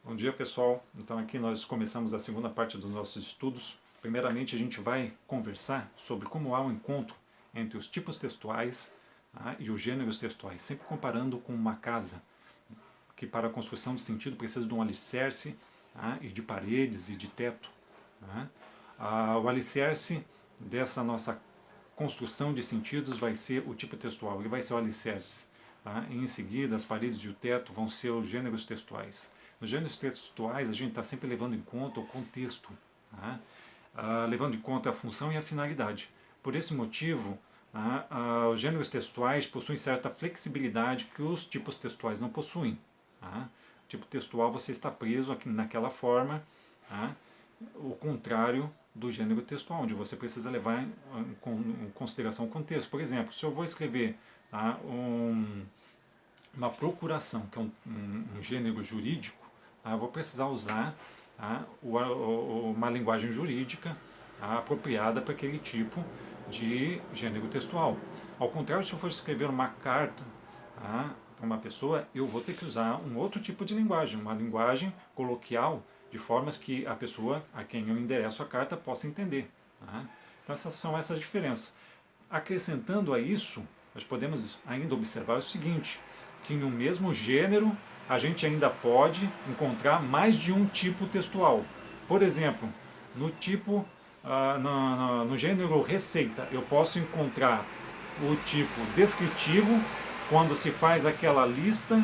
Bom dia, pessoal. Então aqui nós começamos a segunda parte dos nossos estudos. Primeiramente a gente vai conversar sobre como há um encontro entre os tipos textuais, e os gêneros textuais, sempre comparando com uma casa que para a construção de sentido precisa de um alicerce, e de paredes e de teto. O alicerce dessa nossa construção de sentidos vai ser o tipo textual, ele vai ser o alicerce. E em seguida, as paredes e o teto vão ser os gêneros textuais. Nos gêneros textuais, a gente está sempre levando em conta o contexto, levando em conta a função e a finalidade. Por esse motivo, os gêneros textuais possuem certa flexibilidade que os tipos textuais não possuem. O tipo textual você está preso aqui naquela forma, o contrário do gênero textual, onde você precisa levar em consideração o contexto. Por exemplo, se eu vou escrever uma procuração, que é um gênero jurídico, eu vou precisar usar uma linguagem jurídica apropriada para aquele tipo de gênero textual. Ao contrário, se eu for escrever uma carta para uma pessoa, eu vou ter que usar um outro tipo de linguagem, uma linguagem coloquial, de formas que a pessoa a quem eu endereço a carta possa entender. Então essas são essas diferenças. Acrescentando a isso, nós podemos ainda observar o seguinte, que no mesmo gênero a gente ainda pode encontrar mais de um tipo textual. Por exemplo, no tipo, no gênero receita, eu posso encontrar o tipo descritivo, quando se faz aquela lista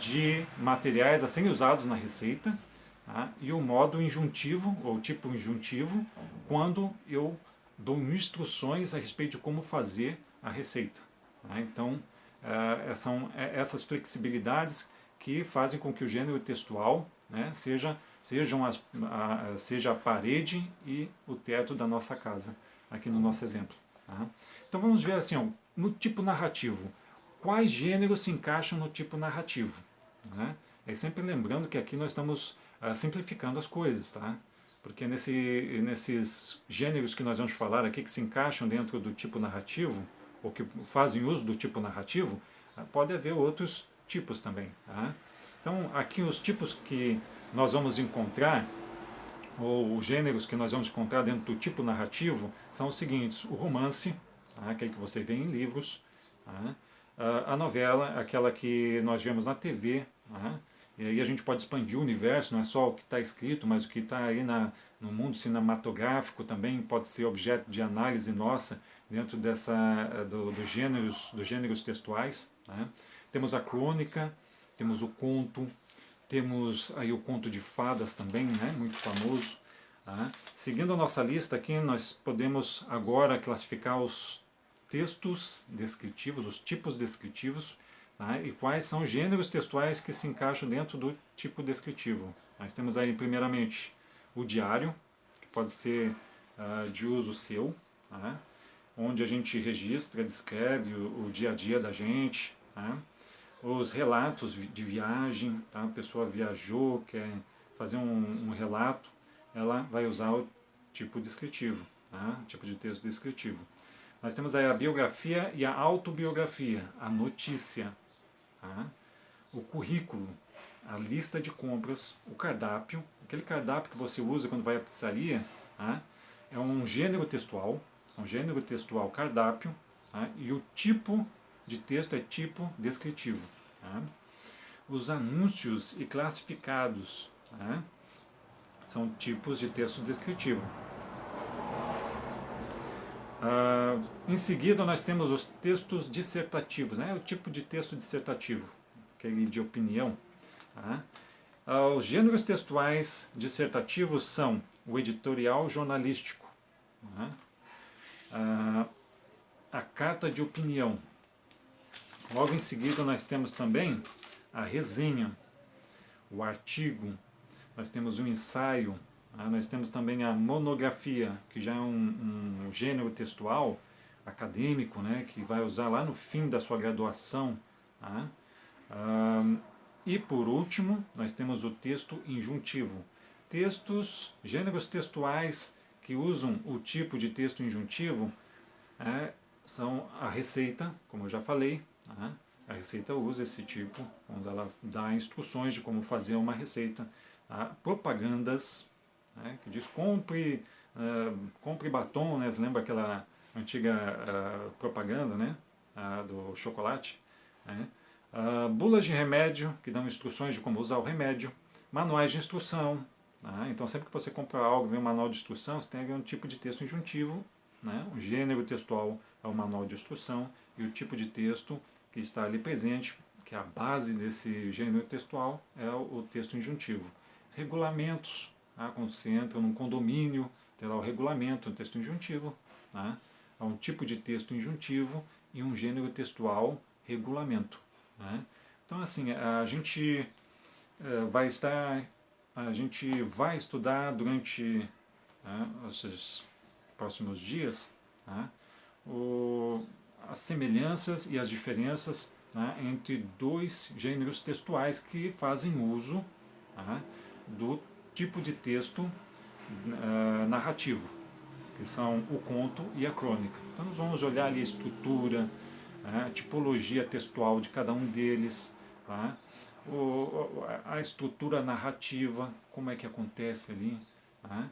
de materiais a serem usados na receita, e o modo injuntivo, ou tipo injuntivo, quando eu dou instruções a respeito de como fazer a receita. Então, são essas flexibilidades que fazem com que o gênero textual seja a parede e o teto da nossa casa, aqui no nosso exemplo. Então vamos ver assim, no tipo narrativo, quais gêneros se encaixam no tipo narrativo? É sempre lembrando que aqui nós estamos simplificando as coisas, porque nesses gêneros que nós vamos falar aqui, que se encaixam dentro do tipo narrativo, ou que fazem uso do tipo narrativo, pode haver outros tipos também. Então, aqui os tipos que nós vamos encontrar, ou os gêneros que nós vamos encontrar dentro do tipo narrativo, são os seguintes: o romance, aquele que você vê em livros, a novela, aquela que nós vemos na TV, e aí a gente pode expandir o universo, não é só o que está escrito, mas o que está aí no mundo cinematográfico também pode ser objeto de análise nossa dentro dos gêneros textuais. Temos a crônica, temos o conto, temos aí o conto de fadas também, muito famoso. Seguindo a nossa lista aqui, nós podemos agora classificar os textos descritivos, os tipos descritivos, e quais são os gêneros textuais que se encaixam dentro do tipo descritivo. Nós temos aí, primeiramente, o diário, que pode ser de uso seu, onde a gente registra, descreve o dia a dia da gente. Os relatos de viagem, a pessoa viajou, quer fazer um relato, ela vai usar o tipo descritivo, tipo de texto descritivo. Nós temos aí a biografia e a autobiografia, a notícia, o currículo, a lista de compras, o cardápio, aquele cardápio que você usa quando vai à pizzaria, é um gênero textual, cardápio, e o tipo de texto é tipo descritivo. Os anúncios e classificados são tipos de texto descritivo. Em seguida nós temos os textos dissertativos, o tipo de texto dissertativo, aquele de opinião. Os gêneros textuais dissertativos são o editorial jornalístico, a carta de opinião. Logo em seguida nós temos também a resenha, o artigo, nós temos o ensaio, nós temos também a monografia, que já é um gênero textual acadêmico, que vai usar lá no fim da sua graduação. E por último, nós temos o texto injuntivo. Gêneros textuais que usam o tipo de texto injuntivo são a receita, como eu já falei, A receita usa esse tipo, quando ela dá instruções de como fazer uma receita, tá? Propagandas, né, que diz compre batom, né? Você lembra aquela antiga propaganda, né? Do chocolate, né? Bulas de remédio, que dão instruções de como usar o remédio, manuais de instrução, tá? Então sempre que você compra algo, vem um manual de instrução, você tem um tipo de texto injuntivo, né? O gênero textual é o manual de instrução, e o tipo de texto que está ali presente, que é a base desse gênero textual, é o texto injuntivo. Regulamentos, tá? Quando você entra num condomínio, terá o regulamento, um texto injuntivo, tá? É um tipo de texto injuntivo e um gênero textual, regulamento, né? Então, assim, a gente vai estudar durante, né, esses próximos dias, né, as semelhanças e as diferenças, né, entre dois gêneros textuais que fazem uso, tá, do tipo de texto narrativo, que são o conto e a crônica. Então nós vamos olhar ali a estrutura, a tipologia textual de cada um deles, tá? A estrutura narrativa, como é que acontece ali, tá?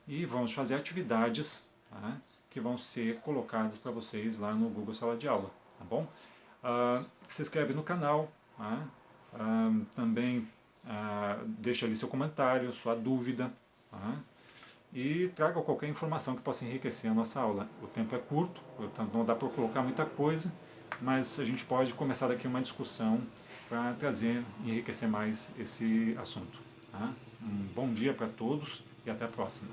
E vamos fazer atividades, tá, que vão ser colocadas para vocês lá no Google Sala de Aula, tá bom? Se inscreve no canal, tá? Também deixa ali seu comentário, sua dúvida, tá? E traga qualquer informação que possa enriquecer a nossa aula. O tempo é curto, portanto não dá para colocar muita coisa, mas a gente pode começar daqui uma discussão para trazer e enriquecer mais esse assunto, tá? Um bom dia para todos e até a próxima.